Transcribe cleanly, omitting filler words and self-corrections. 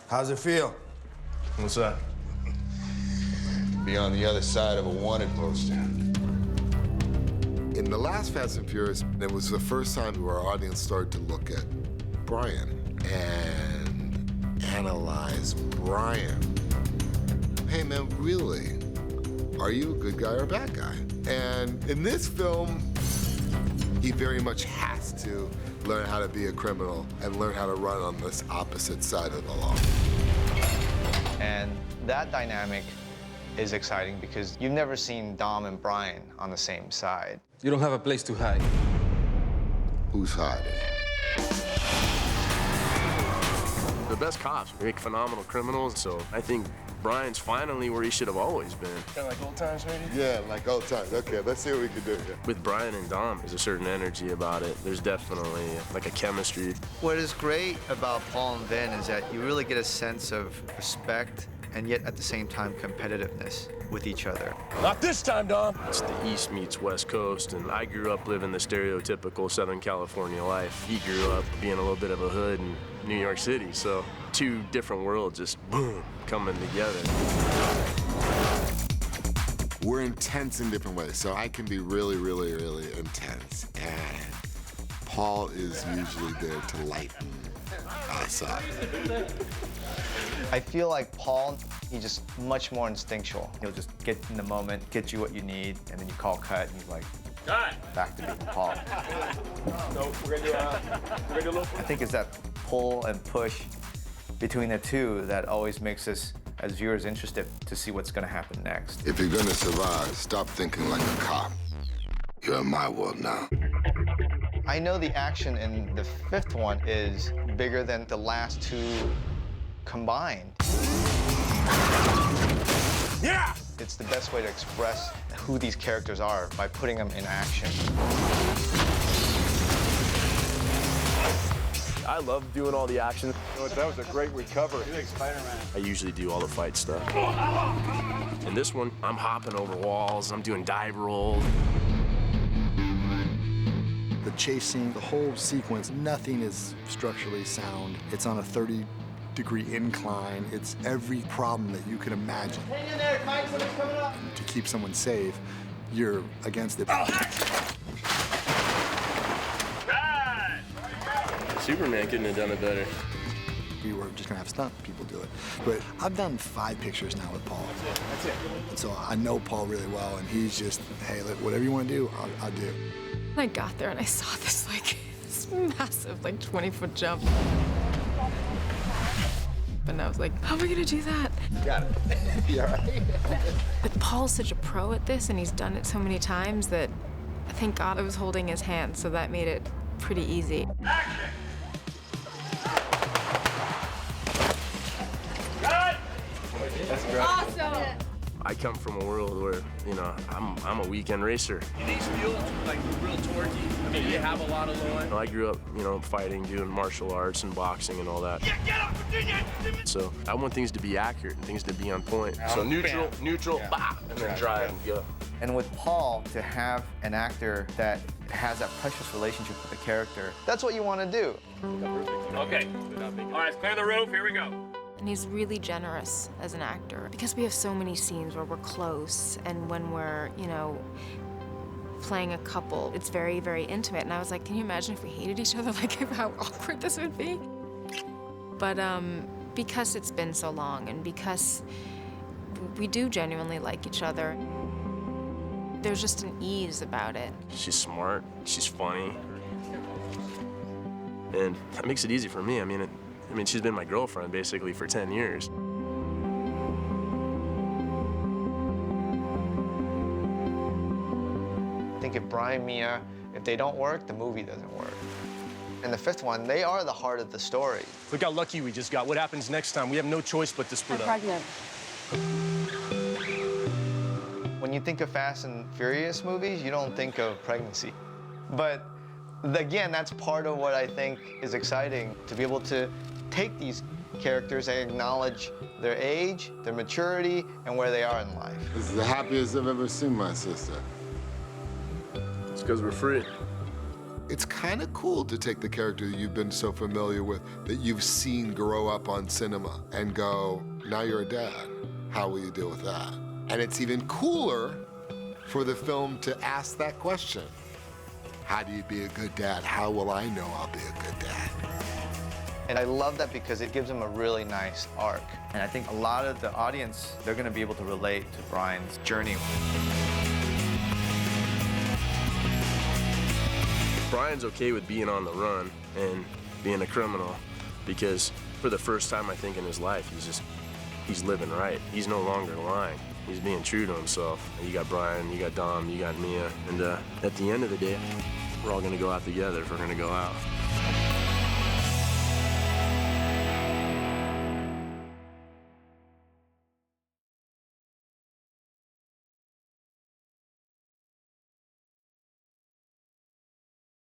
How's it feel? What's that? Be on the other side of a wanted poster. In the last Fast and Furious, it was the first time where our audience started to look at Brian and analyze Brian. Hey man, really? Are you a good guy or a bad guy? And in this film, he very much has to learn how to be a criminal and learn how to run on this opposite side of the law. And that dynamic is exciting because you've never seen Dom and Brian on the same side. You don't have a place to hide. Who's hiding? The best cops make phenomenal criminals, so I think Brian's finally where he should have always been. Kind of like old times, maybe? Yeah, like old times. Okay, let's see what we can do here. With Brian and Dom, there's a certain energy about it. There's definitely like a chemistry. What is great about Paul and Vin is that you really get a sense of respect and yet at the same time competitiveness with each other. Not this time, Dom! It's the East meets West Coast, and I grew up living the stereotypical Southern California life. He grew up being a little bit of a hood in New York City, so two different worlds just, boom, coming together. We're intense in different ways, so I can be really, really, really intense. And Paul is usually there to lighten us up. I feel like Paul, he's just much more instinctual. He'll just get in the moment, get you what you need, and then you call cut, and he's like, back to being Paul. No, we're gonna do I think it's that pull and push between the two that always makes us, as viewers, interested to see what's gonna happen next. If you're gonna survive, stop thinking like a cop. You're in my world now. I know the action in the fifth one is bigger than the last two combined. Yeah! It's the best way to express who these characters are by putting them in action. I love doing all the action. That was a great recovery. I usually do all the fight stuff. In this one, I'm hopping over walls, I'm doing dive rolls. The chase scene, the whole sequence, nothing is structurally sound. It's on a 30-degree incline. It's every problem that you can imagine. Hang in there, Mike, somebody's coming up. And to keep someone safe, you're against it. Superman couldn't have done it better. We were just gonna have stunt people do it. But I've done 5 pictures now with Paul. That's it. And so I know Paul really well, and he's just, hey, look, whatever you want to do, I'll do. I got there and I saw this, this massive, 20-foot jump. And I was like, how am I gonna do that? Got it. You all right? But Paul's such a pro at this, and he's done it so many times that thank God I was holding his hand, so that made it pretty easy. Action! Awesome! I come from a world where, I'm a weekend racer. These fields real torquey. I mean, you have a lot of low end. I grew up, fighting, doing martial arts and boxing and all that. Yeah, get up, Virginia! So I want things to be accurate and things to be on point. So neutral, bah, and then drive and go. And with Paul, to have an actor that has that precious relationship with the character, that's what you want to do. Okay. All right, clear the roof. Here we go. And he's really generous as an actor because we have so many scenes where we're close, and when we're, playing a couple, it's very, very intimate. And I was like, can you imagine if we hated each other, how awkward this would be? But because it's been so long and because we do genuinely like each other, there's just an ease about it. She's smart, she's funny, and that makes it easy for me. I mean, she's been my girlfriend basically for 10 years. I think if Brian, Mia, if they don't work, the movie doesn't work. And the fifth one, they are the heart of the story. Look how lucky we just got. What happens next time? We have no choice but to split up. I'm pregnant. When you think of Fast and Furious movies, you don't think of pregnancy. But again, that's part of what I think is exciting, to be able to take these characters and acknowledge their age, their maturity, and where they are in life. This is the happiest I've ever seen my sister. It's because we're free. It's kind of cool to take the character that you've been so familiar with, that you've seen grow up on cinema, and go, now you're a dad. How will you deal with that? And it's even cooler for the film to ask that question. How do you be a good dad? How will I know I'll be a good dad? And I love that because it gives him a really nice arc. And I think a lot of the audience, they're going to be able to relate to Brian's journey. Brian's okay with being on the run and being a criminal because for the first time, I think, in his life, he's living right. He's no longer lying. He's being true to himself. You got Brian, you got Dom, you got Mia, and at the end of the day, we're all gonna go out together if we're gonna go out.